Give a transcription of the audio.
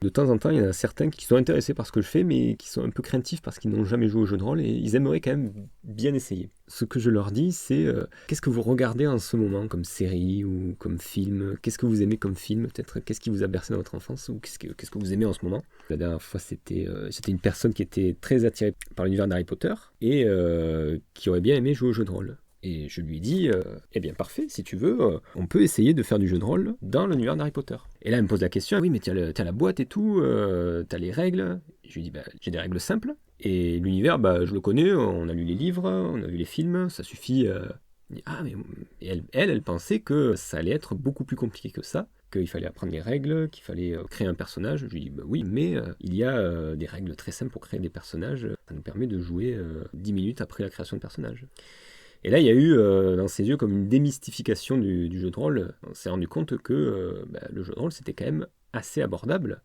De temps en temps, il y en a certains qui sont intéressés par ce que je fais, mais qui sont un peu craintifs parce qu'ils n'ont jamais joué au jeu de rôle et ils aimeraient quand même bien essayer. Ce que je leur dis, c'est qu'est-ce que vous regardez en ce moment comme série ou comme film? Qu'est-ce que vous aimez comme film? Peut-être qu'est-ce qui vous a bercé dans votre enfance ou qu'est-ce que vous aimez en ce moment? La dernière fois, c'était une personne qui était très attirée par l'univers d'Harry Potter et qui aurait bien aimé jouer au jeu de rôle. Et je lui dis, eh bien parfait, si tu veux, on peut essayer de faire du jeu de rôle dans l'univers d'Harry Potter. Et là, elle me pose la question, oui, mais t'as la boîte et tout, t'as les règles. Et je lui dis, bah, j'ai des règles simples. Et l'univers, bah, je le connais, on a lu les livres, on a vu les films, ça suffit. Elle dit, ah, mais et elle pensait que ça allait être beaucoup plus compliqué que ça, qu'il fallait apprendre les règles, qu'il fallait créer un personnage. Je lui dis, bah oui, mais il y a des règles très simples pour créer des personnages. Ça nous permet de jouer 10 minutes après la création de personnages. Et là, il y a eu dans ses yeux comme une démystification du jeu de rôle. On s'est rendu compte que le jeu de rôle, c'était quand même assez abordable